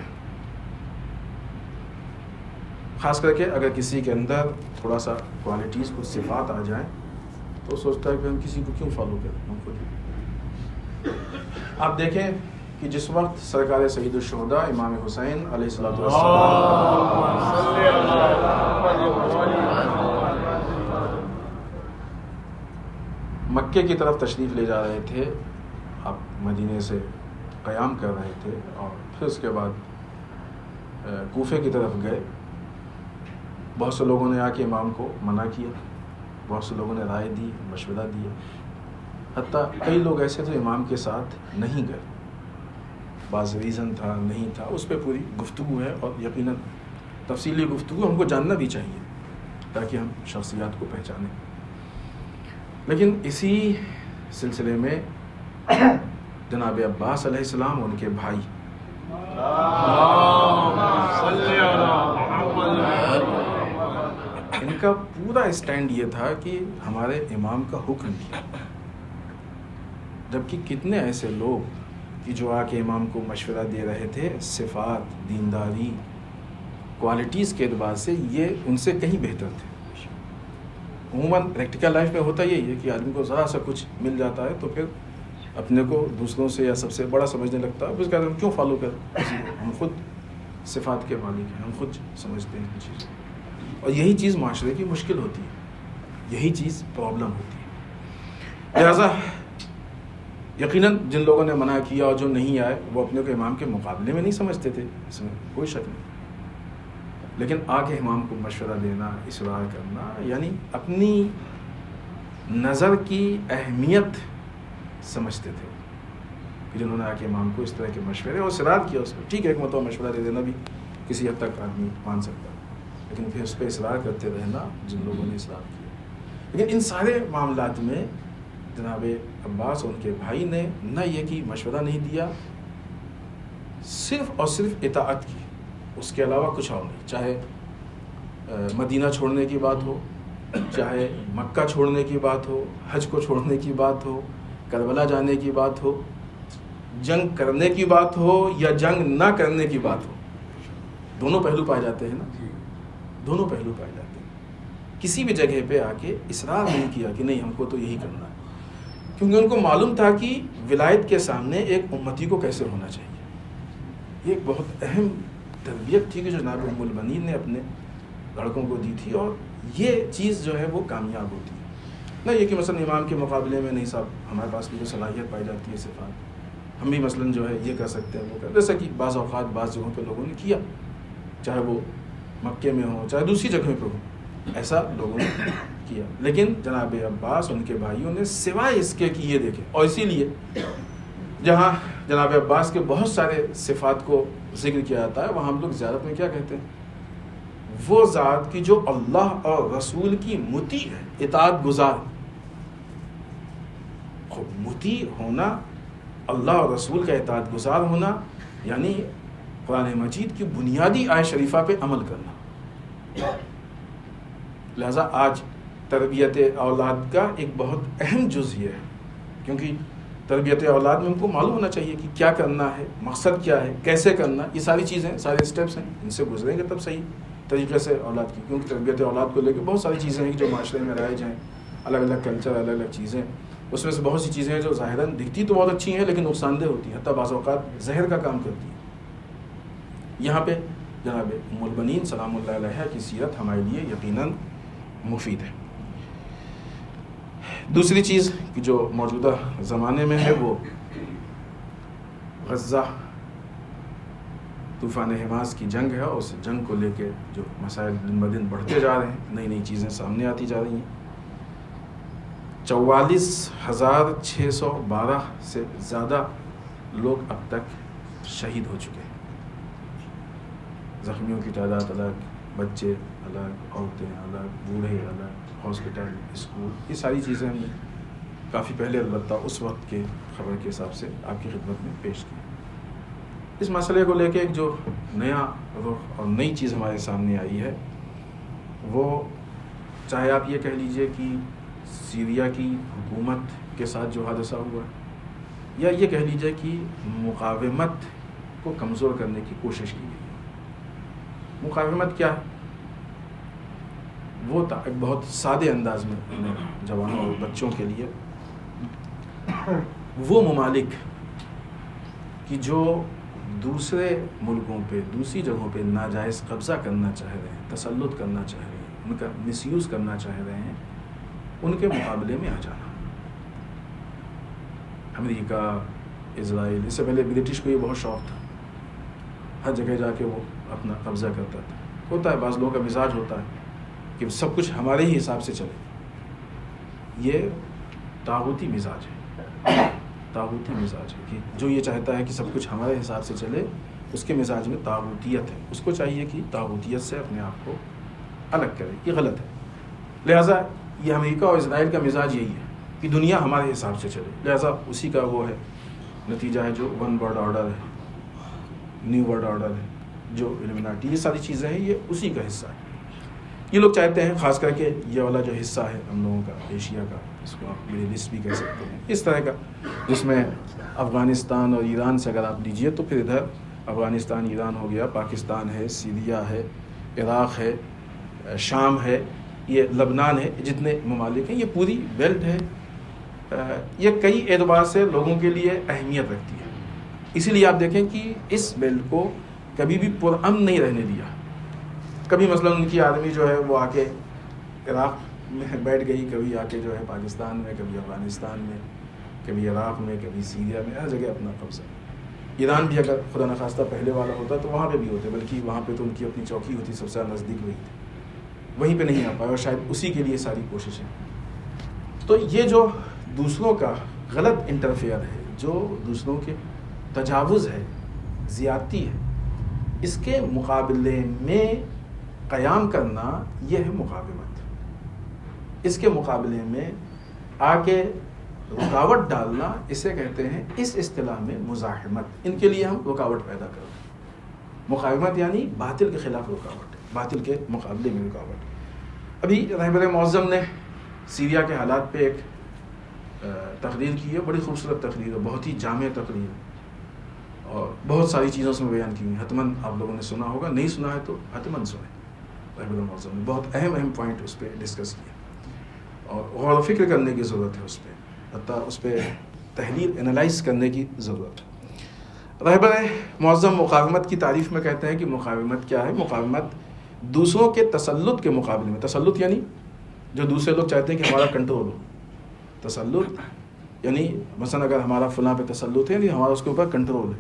خاص کر کے اگر کسی کے اندر تھوڑا سا کوالٹیز، کچھ صفات آ جائیں تو سوچتا ہے کہ ہم کسی کو کیوں فالو کریں. آپ دیکھیں کہ جس وقت سرکار سید الشہداء امام حسین علیہ الصلوۃ مکے کی طرف تشریف لے جا رہے تھے، آپ مدینے سے قیام کر رہے تھے، اور پھر اس کے بعد کوفے کی طرف گئے، بہت سے لوگوں نے آ کے امام کو منع کیا، بہت سے لوگوں نے رائے دی، مشورہ دیا، حتیٰ کئی لوگ ایسے تھے امام کے ساتھ نہیں گئے، بعض ریزن تھا، نہیں تھا، اس پہ پوری گفتگو ہے، اور یقیناً تفصیلی گفتگو ہم کو جاننا بھی چاہیے تاکہ ہم شخصیات کو پہچانیں۔ لیکن اسی سلسلے میں جناب عباس علیہ السلام، ان کے بھائی، ان کا پورا اسٹینڈ یہ تھا کہ ہمارے امام کا حکم کیا، جبکہ کتنے ایسے لوگ کہ جو آ کے امام کو مشورہ دے رہے تھے، صفات، دینداری، کوالٹیز کے اعتبار سے یہ ان سے کہیں بہتر تھے۔ عموماً پریکٹیکل لائف میں ہوتا یہی ہے کہ آدمی کو ذرا سا کچھ مل جاتا ہے تو پھر اپنے کو دوسروں سے یا سب سے بڑا سمجھنے لگتا ہے، اس کا ہم کیوں فالو کریں، ہم خود صفات کے مالک ہیں، ہم خود سمجھتے ہیں چیزیں، اور یہی چیز معاشرے کی مشکل ہوتی ہے، یہی چیز پرابلم ہوتی ہے۔ لہٰذا یقیناً جن لوگوں نے منع کیا اور جو نہیں آئے وہ اپنے کو امام کے مقابلے میں نہیں سمجھتے تھے، اس میں کوئی شک نہیں، لیکن آ کے امام کو مشورہ دینا، اصرار کرنا، یعنی اپنی نظر کی اہمیت سمجھتے تھے کہ جنہوں نے آ کے امام کو اس طرح کے مشورے اور اصرار کیا اس پر۔ ٹھیک ہے، ایک مرتبہ مشورہ دے دینا بھی کسی حد تک آدمی مان سکتا ہے، لیکن پھر اس پہ اصرار کرتے رہنا جن لوگوں نے اصرار کیا۔ لیکن ان سارے معاملات میں جناب عباس اور ان کے بھائی نے نہ یہ کہ مشورہ نہیں دیا، صرف اور صرف اطاعت کی، اس کے علاوہ کچھ اور نہیں، چاہے مدینہ چھوڑنے کی بات ہو، چاہے مکہ چھوڑنے کی بات ہو، حج کو چھوڑنے کی بات ہو، کربلا جانے کی بات ہو، جنگ کرنے کی بات ہو یا جنگ نہ کرنے کی بات ہو، دونوں پہلو پائے جاتے ہیں نا، دونوں پہلو پائے جاتے ہیں۔ کسی بھی جگہ پہ آ کے اصرار نہیں کیا کہ نہیں ہم کو تو یہی کرنا ہے، کیونکہ ان کو معلوم تھا کہ ولایت کے سامنے ایک امتی کو کیسے ہونا چاہیے۔ یہ ایک بہت اہم تربیت تھی کہ جناب ام البنین نے اپنے لڑکوں کو دی تھی، اور یہ چیز جو ہے وہ کامیاب ہوتی ہے۔ نہ یہ کہ مثلا امام کے مقابلے میں نہیں صاحب ہمارے پاس بھی صلاحیت پائی جاتی ہے، صفات ہم بھی مثلا جو ہے یہ کر سکتے ہیں، وہ کر، جیسا کہ بعض اوقات بعض جگہوں پہ لوگوں نے کیا، چاہے وہ مکے میں ہو چاہے دوسری جگہوں پہ ہو، ایسا لوگوں نے کیا۔ لیکن جناب عباس ان کے بھائیوں نے سوائے اس کے کہ یہ دیکھیں، اور اسی لیے جہاں جناب عباس کے بہت سارے صفات کو ذکر کیا جاتا ہے، وہاں ہم لوگ زیارت میں کیا کہتے ہیں، وہ ذات کی جو اللہ اور رسول کی مطیع ہے، اطاعت گزار۔ مطیع ہونا، اللہ اور رسول کا اطاعت گزار ہونا، یعنی قرآن مجید کی بنیادی آیت شریفہ پہ عمل کرنا۔ لہذا آج تربیت اولاد کا ایک بہت اہم جز یہ ہے، کیونکہ تربیت اولاد میں ہم کو معلوم ہونا چاہیے کہ کیا کرنا ہے، مقصد کیا ہے، کیسے کرنا، یہ ساری چیزیں، سارے اسٹیپس ہیں، ان سے گزریں گے تب صحیح طریقے سے اولاد کی، کیونکہ تربیت اولاد کو لے کے بہت ساری چیزیں ہیں جو معاشرے میں رائج ہیں، الگ الگ کلچر، الگ الگ چیزیں، اس میں سے بہت سی چیزیں ہیں جو ظاہراً دکھتی تو بہت اچھی ہیں لیکن نقصان دہ ہوتی ہیں، حتیٰ بعض اوقات زہر کا کام کرتی ہیں۔ یہاں پہ جناب ام البنین سلام اللہ علیہا کی سیرت ہمارے لیے یقیناً مفید ہے۔ دوسری چیز کہ جو موجودہ زمانے میں ہے وہ غزہ طوفان حماس کی جنگ ہے، اور اس جنگ کو لے کے جو مسائل دن بدن بڑھتے جا رہے ہیں، نئی نئی چیزیں سامنے آتی جا رہی ہیں۔ 44,612 سے زیادہ لوگ اب تک شہید ہو چکے ہیں، زخمیوں کی تعداد الگ، بچے الگ، عورتیں الگ، بوڑھے الگ، ہاسپٹل، اسکول، یہ ساری چیزیں ہم نے کافی پہلے البتہ اس وقت کے خبر کے حساب سے آپ کی خدمت میں پیش کی۔ اس مسئلے کو لے کے ایک جو نیا رخ اور نئی چیز ہمارے سامنے آئی ہے، وہ چاہے آپ یہ کہہ لیجئے کہ سیریا کی حکومت کے ساتھ جو حادثہ ہوا ہے، یا یہ کہہ لیجئے کہ مقاومت کو کمزور کرنے کی کوشش کی گئی۔ مقاومت کیا ہے؟ وہ ایک بہت سادے انداز میں جوانوں اور بچوں کے لیے، وہ ممالک کہ جو دوسرے ملکوں پہ دوسری جگہوں پہ ناجائز قبضہ کرنا چاہ رہے ہیں، تسلط کرنا چاہ رہے ہیں، ان کا مس یوز کرنا چاہ رہے ہیں، ان کے مقابلے میں آ جانا. امریکہ، اسرائیل، اس سے پہلے برٹش کو یہ بہت شوق تھا، ہر جگہ جا کے وہ اپنا قبضہ کرتا تھا. ہوتا ہے بعض لوگوں کا مزاج ہوتا ہے کہ سب کچھ ہمارے ہی حساب سے چلے. یہ طاغوتی مزاج ہے، طاغوتی مزاج ہے کہ جو یہ چاہتا ہے کہ سب کچھ ہمارے حساب سے چلے، اس کے مزاج میں طاغوتیت ہے. اس کو چاہیے کہ طاغوتیت سے اپنے آپ کو الگ کرے. یہ غلط ہے. لہٰذا یہ امریکہ اور اسرائیل کا مزاج یہی ہے کہ دنیا ہمارے حساب سے چلے. لہٰذا اسی کا وہ ہے نتیجہ ہے جو ون ورلڈ آرڈر ہے، نیو ورلڈ آرڈر ہے، جو ایلومیناٹی، یہ ساری چیزیں ہیں، یہ اسی کا حصہ ہے. یہ لوگ چاہتے ہیں، خاص کر کے یہ والا جو حصہ ہے ہم لوگوں کا، ایشیا کا، اس کو آپ مڈل ایسٹ بھی کہہ سکتے ہیں، اس طرح کا، جس میں افغانستان اور ایران سے اگر آپ لیجئے تو پھر ادھر افغانستان، ایران ہو گیا، پاکستان ہے، سیریا ہے، عراق ہے، شام ہے، یہ لبنان ہے، جتنے ممالک ہیں، یہ پوری بیلٹ ہے. یہ کئی اعتبار سے لوگوں کے لیے اہمیت رکھتی ہے. اسی لیے آپ دیکھیں کہ اس بیلٹ کو کبھی بھی پرامن نہیں رہنے دیا. کبھی مثلا ان کی آرمی جو ہے وہ آ کے عراق میں بیٹھ گئی، کبھی آ کے جو ہے پاکستان میں، کبھی افغانستان میں، کبھی عراق میں، کبھی سیریا میں، ہر جگہ اپنا قبضہ. ایران بھی اگر خدا نخواستہ پہلے والا ہوتا تو وہاں پہ بھی ہوتے، بلکہ وہاں پہ تو ان کی اپنی چوکی ہوتی، سب سے نزدیک وہی تھی، وہیں پہ نہیں آ پائے، اور شاید اسی کے لیے ساری کوششیں. تو یہ جو دوسروں کا غلط انٹرفیئر ہے، جو دوسروں کے تجاوز ہے، زیادتی ہے، اس کے مقابلے میں قیام کرنا، یہ ہے مقاومت. اس کے مقابلے میں آ کے رکاوٹ ڈالنا، اسے کہتے ہیں اس اصطلاح میں مزاحمت. ان کے لیے ہم رکاوٹ پیدا کرتے ہیں. مقاومت یعنی باطل کے خلاف رکاوٹ، باطل کے مقابلے میں رکاوٹ. ابھی رہبر معظم نے سیریا کے حالات پہ ایک تقریر کی ہے، بڑی خوبصورت تقریر ہے، بہت ہی جامع تقریر ہے، اور بہت ساری چیزوں اس میں بیان کی ہیں. حتماً آپ لوگوں نے سنا ہوگا، نہیں سنا ہے تو حتماً سنیں. رہبر معظم نے بہت اہم پوائنٹ اس پہ ڈسکس کیا، اور غور و فکر کرنے کی ضرورت ہے اس پہ، حتیٰ اس پہ تحلیل، انالائز کرنے کی ضرورت ہے. رہبر معظم مقاومت کی تعریف میں کہتے ہیں کہ مقاومت کیا ہے؟ مقاومت دوسروں کے تسلط کے مقابلے میں، تسلط یعنی جو دوسرے لوگ چاہتے ہیں کہ ہمارا کنٹرول ہو. تسلط یعنی مثلا اگر ہمارا فلاں پہ تسلط ہے، ہمارا اس کے اوپر کنٹرول ہے.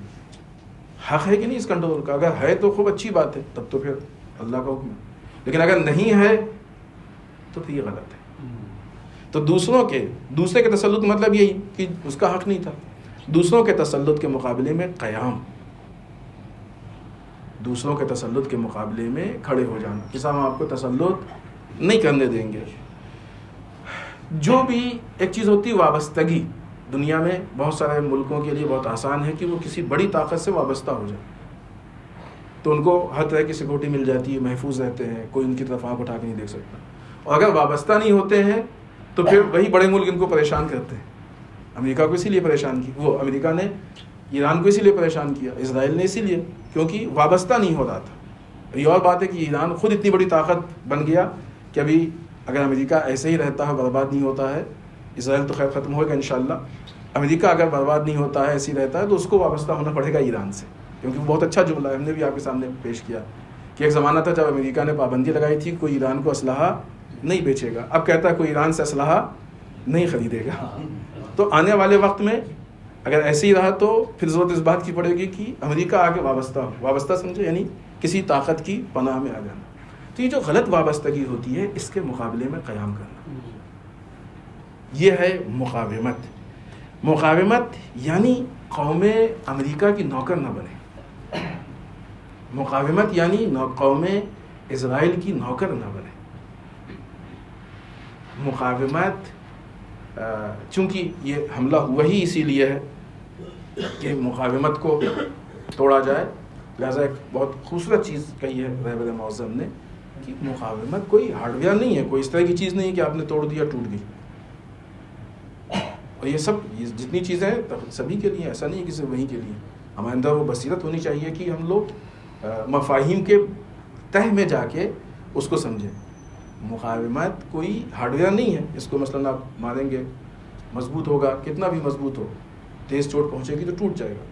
حق ہے کہ نہیں اس کنٹرول کا؟ اگر ہے تو خوب اچھی بات ہے، تب تو پھر اللہ کا حکم ہے. لیکن اگر نہیں ہے تو پھر یہ غلط ہے. تو دوسرے کے تسلط مطلب یہی کہ اس کا حق نہیں تھا. دوسروں کے تسلط کے مقابلے میں قیام، دوسروں کے تسلط کے مقابلے میں کھڑے ہو جانا کہ صاحب ہم آپ کو تسلط نہیں کرنے دیں گے. جو بھی ایک چیز ہوتی ہے وابستگی، دنیا میں بہت سارے ملکوں کے لیے بہت آسان ہے کہ وہ کسی بڑی طاقت سے وابستہ ہو جائے، تو ان کو ہر طرح کی سیکورٹی مل جاتی ہے، محفوظ رہتے ہیں، کوئی ان کی طرف آنکھ اٹھا کے نہیں دیکھ سکتا. اور اگر وابستہ نہیں ہوتے ہیں تو پھر وہی بڑے ملک ان کو پریشان کرتے ہیں. امریکہ کو اسی لیے پریشان کی، وہ امریکہ نے ایران کو اسی لیے پریشان کیا، اسرائیل نے اسی لیے، کیونکہ وابستہ نہیں ہو رہا تھا. یہ اور بات ہے کہ ایران خود اتنی بڑی طاقت بن گیا کہ ابھی اگر امریکہ ایسے ہی رہتا ہے، برباد نہیں ہوتا ہے، اسرائیل تو خیر ختم ہوگا انشاءاللہ، امریکہ اگر برباد نہیں ہوتا ہے، ایسے ہی رہتا ہے، تو اس کو وابستہ ہونا پڑے گا ایران سے. کیونکہ وہ بہت اچھا جملہ ہے، ہم نے بھی آپ کے سامنے پیش کیا کہ ایک زمانہ تھا جب امریکہ نے پابندی لگائی تھی کوئی ایران کو اسلحہ نہیں بیچے گا. اب کہتا ہے کوئی ایران سے اسلحہ نہیں خریدے گا. تو آنے والے وقت میں اگر ایسے ہی رہا تو پھر ضرورت اس بات کی پڑے گی کہ امریکہ آگے وابستہ ہو. وابستہ سمجھے یعنی کسی طاقت کی پناہ میں آ جانا. تو یہ جو غلط وابستگی ہوتی ہے، اس کے مقابلے میں قیام کرنا، یہ ہے مقاومت. مقاومت یعنی قوم امریکہ کی نوکر نہ بنے. مقاومت یعنی قوم اسرائیل کی نوکر نہ بنے. مقاومت چونکہ یہ حملہ ہوا ہی اسی لیے ہے کہ مقاومت کو توڑا جائے، لہذا ایک بہت خوبصورت چیز کہی ہے رہبر معظم نے کہ مقاومت کوئی ہارڈ ویئر نہیں ہے، کوئی اس طرح کی چیز نہیں ہے کہ آپ نے توڑ دیا ٹوٹ گئی. اور یہ جتنی چیزیں سبھی کے لیے، ایسا نہیں ہے کہ صرف وہیں کے لیے. ہمارے اندر وہ بصیرت ہونی چاہیے کہ ہم لوگ مفاہیم کے تہ میں جا کے اس کو سمجھیں. مقاومت کوئی ہارڈ ویئر نہیں ہے، اس کو مثلاً آپ ماریں گے مضبوط ہوگا، کتنا بھی مضبوط ہو، تیز چوٹ پہنچے گی تو ٹوٹ جائے گا.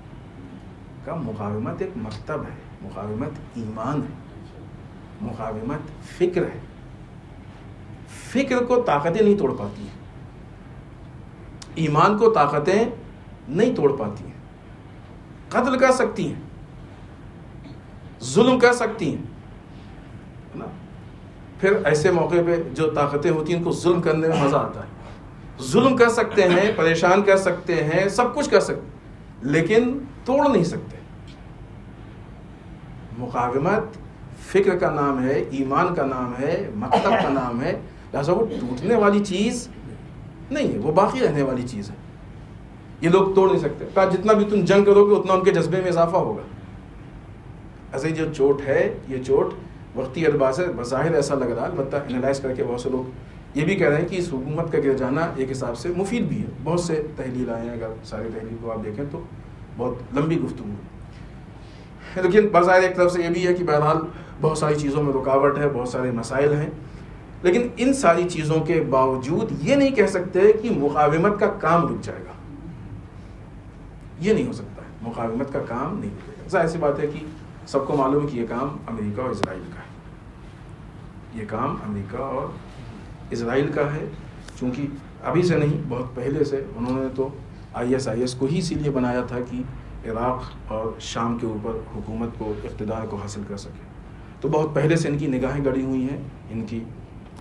کا مقاومت ایک مکتب ہے، مقاومت ایمان ہے، مقاومت فکر ہے. فکر کو طاقتیں نہیں توڑ پاتی ہیں، ایمان کو طاقتیں نہیں توڑ پاتی ہیں. قتل کر سکتی ہیں، ظلم کر سکتی ہیں نا. پھر ایسے موقع پہ جو طاقتیں ہوتی ہیں ان کو ظلم کرنے میں مزہ آتا ہے. ظلم کر سکتے ہیں، پریشان کر سکتے ہیں، سب کچھ کر سکتے، لیکن توڑ نہیں سکتے. مقاومت فکر کا نام ہے، ایمان کا نام ہے، مکتب کا نام ہے. لہٰذا وہ ٹوٹنے والی چیز نہیں ہے، وہ باقی رہنے والی چیز ہے. یہ لوگ توڑ نہیں سکتے. کہا جتنا بھی تم جنگ کرو گے اتنا ان کے جذبے میں اضافہ ہوگا. ایسے جو چوٹ ہے، یہ چوٹ وقتی اعتبار سے بظاہر ایسا لگ رہا ہے، البتہ انالائز کر کے بہت سے لوگ یہ بھی کہہ رہے ہیں کہ اس حکومت کا گر جانا ایک حساب سے مفید بھی ہے. بہت سے تحلیل آئے ہیں، اگر سارے تحلیل کو آپ دیکھیں تو بہت لمبی گفتگو ہے. لیکن بظاہر ایک طرف سے یہ بھی ہے کہ بہرحال بہت ساری چیزوں میں رکاوٹ ہے، بہت سارے مسائل ہیں. لیکن ان ساری چیزوں کے باوجود یہ نہیں کہہ سکتے کہ مقاومت کا کام رک جائے گا. یہ نہیں ہو سکتا ہے، مقاومت کا کام نہیں رکے گا. ظاہر سی بات ہے کہ سب کو معلوم ہے کہ یہ کام امریکہ اور اسرائیل کا ہے. یہ کام امریکہ اور اسرائیل کا ہے، چونکہ ابھی سے نہیں، بہت پہلے سے انہوں نے تو ISIS کو ہی اسی لیے بنایا تھا کہ عراق اور شام کے اوپر حکومت کو، اقتدار کو حاصل کر سکے. تو بہت پہلے سے ان کی نگاہیں گڑی ہوئی ہیں، ان کی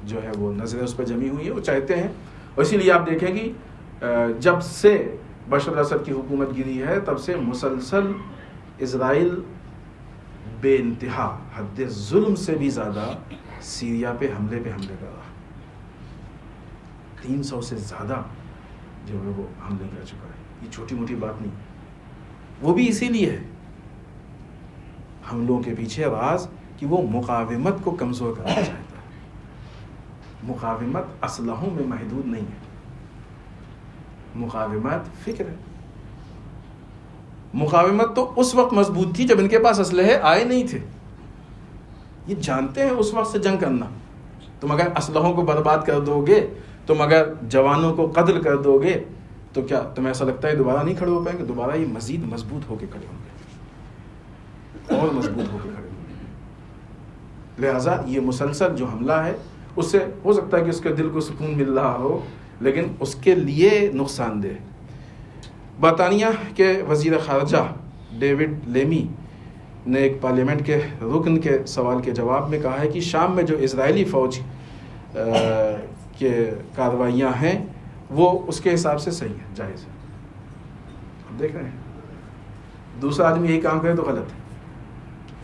جو ہے وہ نظریں اس پہ جمی ہوئی ہیں. وہ چاہتے ہیں، اور اسی لیے آپ دیکھیں کہ جب سے بشر الاسد کی حکومت گری ہے تب سے مسلسل اسرائیل بے انتہا حد ظلم سے بھی زیادہ سیریا پہ حملے کر رہا. 300 سے زیادہ جو ہے وہ حملے کر چکا ہے. یہ چھوٹی موٹی بات نہیں. وہ بھی اسی لیے ہے، حملوں کے پیچھے راز کہ وہ مقاومت کو کمزور کرنا چاہتا ہے. مقاومت اسلحوں میں محدود نہیں ہے، مقاومت فکر ہے. مقاومت تو اس وقت مضبوط تھی جب ان کے پاس اسلحے آئے نہیں تھے. یہ جانتے ہیں اس وقت سے جنگ کرنا. تم اگر اسلحوں کو برباد کر دو گے، تم اگر جوانوں کو قتل کر دو گے، تو کیا تمہیں ایسا لگتا ہے دوبارہ نہیں کھڑے ہو پائیں گے؟ دوبارہ یہ مزید مضبوط ہو کے کھڑے ہوں گے، اور مضبوط ہو کے کھڑے ہوں گے. لہٰذا یہ مسلسل جو حملہ ہے، اس سے ہو سکتا ہے کہ اس کے دل کو سکون مل رہا ہو، لیکن اس کے لیے نقصان دہ. برطانیہ کے وزیر خارجہ ڈیوڈ لیمی نے ایک پارلیمنٹ کے رکن کے سوال کے جواب میں کہا ہے کہ شام میں جو اسرائیلی فوج کے کارروائیاں ہیں وہ اس کے حساب سے صحیح ہے، جائز ہے. اب دیکھ رہے ہیں دوسرا آدمی یہی کام کرے تو غلط ہے،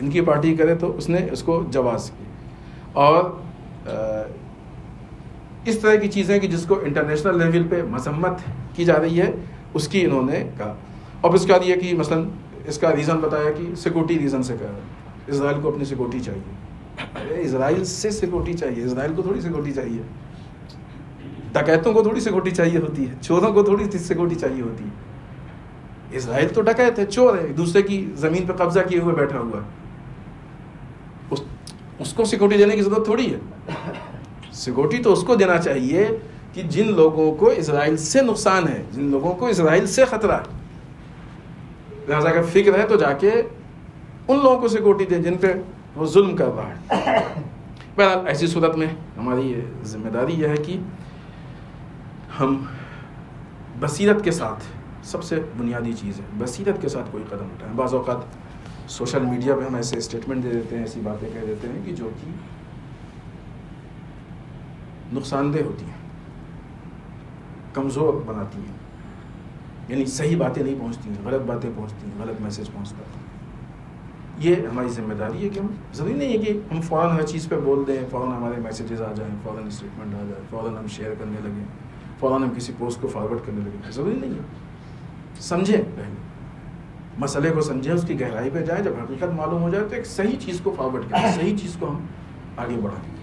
ان کی پارٹی کرے تو اس نے اس کو جواز کی. اور اس طرح کی چیزیں کہ جس کو انٹرنیشنل لیول پہ مذمت کی جا رہی ہے، اس کی انہوں نے کہا. اور اس کا یہ کہ مثلا اس کا ریزن بتایا کہ سیکورٹی ریزن سے کہا اسرائیل کو اپنی سیکورٹی چاہیے. ارے اسرائیل سے سیکورٹی چاہیے، اسرائیل کو تھوڑی سیکورٹی چاہیے. ڈکیتوں کو تھوڑی سیکورٹی چاہیے ہوتی ہے، چوروں کو تھوڑی سیکورٹی چاہیے ہوتی ہے. اسرائیل تو ڈکیت ہے، چور ہے، ایک دوسرے کی زمین پہ قبضہ کیے ہوئے بیٹھا ہوا ہے. اس کو سیکورٹی دینے کی ضرورت تھوڑی ہے. سیکورٹی تو اس کو دینا چاہیے کہ جن لوگوں کو اسرائیل سے نقصان ہے، جن لوگوں کو اسرائیل سے خطرہ ہے. لہٰذا اگر فکر ہے تو جا کے ان لوگوں کو سیکورٹی دے جن پہ وہ ظلم کر رہا ہے. بہرحال ایسی صورت میں ہماری یہ ذمہ داری یہ ہے کہ ہم بصیرت کے ساتھ، سب سے بنیادی چیز ہے بصیرت کے ساتھ کوئی قدم اٹھائیں. بعض اوقات سوشل میڈیا پہ ہم ایسے اسٹیٹمنٹ دے دیتے ہیں، ایسی باتیں کہہ دیتے ہیں کہ جو کہ نقصان دہ ہوتی ہیں، کمزور بناتی ہیں. یعنی صحیح باتیں نہیں پہنچتی ہیں، غلط باتیں پہنچتی ہیں، غلط میسج پہنچتا ہے. یہ ہماری ذمہ داری ہے کہ ہم، ضروری نہیں ہے کہ ہم فوراً ہر چیز پہ بول دیں، فوراً ہمارے میسیجز آ جائیں، فوراً اسٹیٹمنٹ آ جائے، فوراً ہم شیئر کرنے لگیں، فوراً ہم کسی پوسٹ کو فارورڈ کرنے لگیں. ضروری نہیں ہے. سمجھیں، پہلے مسئلے کو سمجھیں، اس کی گہرائی پہ جائیں. جب حقیقت معلوم ہو جائے تو ایک صحیح چیز کو فارورڈ کریں، صحیح چیز کو ہم آگے بڑھائیں،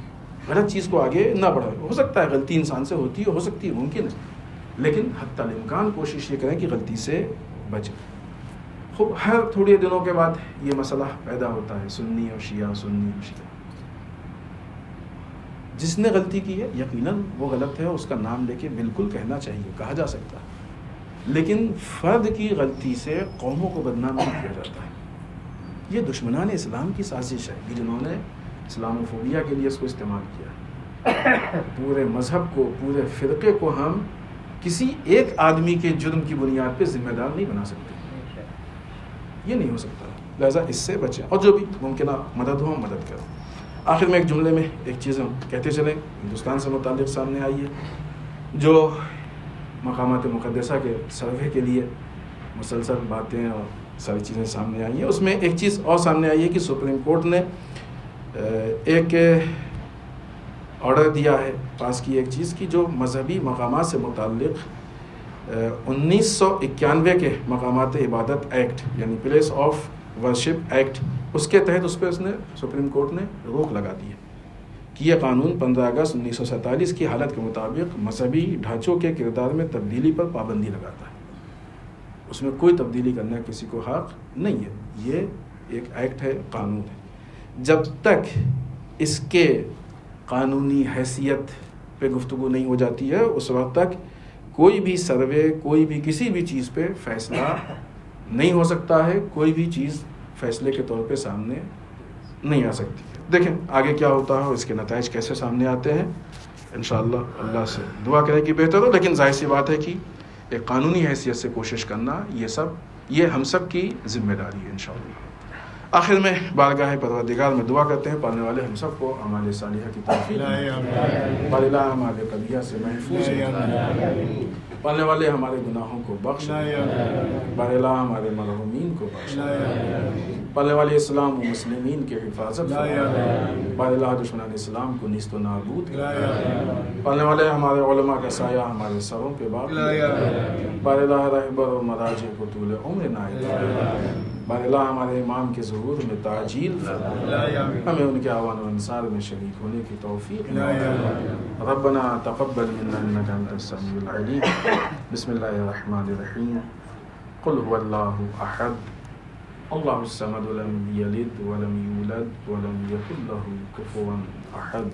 غلط چیز کو آگے نہ بڑھائیں. ہو سکتا ہے غلطی انسان سے ہوتی ہے، ہو سکتی ہے، ممکن ہے، لیکن حتی الامکان کوشش یہ کریں کہ غلطی سے بچیں. خوب ہر تھوڑے دنوں کے بعد یہ مسئلہ پیدا ہوتا ہے، سنی اور شیعہ، سنی اور شیعہ. جس نے غلطی کی ہے یقیناً وہ غلط ہے، اس کا نام لے کے بالکل کہنا چاہیے، کہا جا سکتا ہے. لیکن فرد کی غلطی سے قوموں کو بدنام نہیں کیا جاتا ہے. یہ دشمنان اسلام کی سازش ہے جنہوں نے اسلاموفوبیا کے لیے اس کو استعمال کیا. پورے مذہب کو، پورے فرقے کو ہم کسی ایک آدمی کے جرم کی بنیاد پہ ذمہ دار نہیں بنا سکتے. یہ نہیں ہو سکتا. لہذا اس سے بچیں اور جو بھی ممکنہ مدد ہو مدد کریں. آخر میں ایک جملے میں ایک چیز ہم کہتے چلیں ہندوستان سے متعلق سامنے آئی ہے، جو مقامات مقدسہ کے سروے کے لیے مسلسل باتیں اور ساری چیزیں سامنے آئی ہیں. اس میں ایک چیز اور سامنے آئی ہے کہ سپریم کورٹ نے ایک آرڈر دیا ہے، پاس کی ایک چیز کی جو مذہبی مقامات سے متعلق 1991 کے مقامات عبادت ایکٹ یعنی پلیس آف ورشپ ایکٹ، اس کے تحت اس پہ اس نے سپریم کورٹ نے روک لگا دی ہے کہ یہ قانون 15 اگست 1947 کی حالت کے مطابق مذہبی ڈھانچوں کے کردار میں تبدیلی پر پابندی لگاتا ہے. اس میں کوئی تبدیلی کرنا کسی کو حق نہیں ہے. یہ ایک ایکٹ ہے، قانون ہے. جب تک اس کے قانونی حیثیت پہ گفتگو نہیں ہو جاتی ہے اس وقت تک کوئی بھی سروے، کوئی بھی کسی بھی چیز پہ فیصلہ نہیں ہو سکتا ہے. کوئی بھی چیز فیصلے کے طور پہ سامنے نہیں آ سکتی. دیکھیں آگے کیا ہوتا ہے، اس کے نتائج کیسے سامنے آتے ہیں. انشاءاللہ اللہ سے دعا کریں کہ بہتر ہو، لیکن ظاہر سی بات ہے کہ ایک قانونی حیثیت سے کوشش کرنا یہ ہم سب کی ذمہ داری ہے انشاءاللہ. آخر میں بارگاہ پروردگار میں دعا کرتے ہیں پالنے والے ہم سب کو اعمال صالحہ کی توفیق، پالنے والے ہمارے قبیہ سے محفوظ، پالنے والے ہمارے گناہوں کو بخش، بارے اللہ ہمارے مرحومین کو بخش، پالنے والے اسلام و مسلمین کی حفاظت، بارے اللہ دشمنان اسلام کو نیست و نابود، پالنے والے ہمارے علماء کا سایہ ہمارے سروں پہ باقی، بارے اللہ رہبر و مراجع کو طول عمر عنایت، بارے اللہ ہمارے امام کے ظہور میں تعجیل، ہمیں ان کے اعوان و انصار میں شریک ہونے کی توفیق. ربنا تقبل منا انك انت السميع العليم. بسم الله الرحمن الرحيم. قل هو الله احد الله الصمد لم يلد ولم يولد ولم يكن له كفوا احد.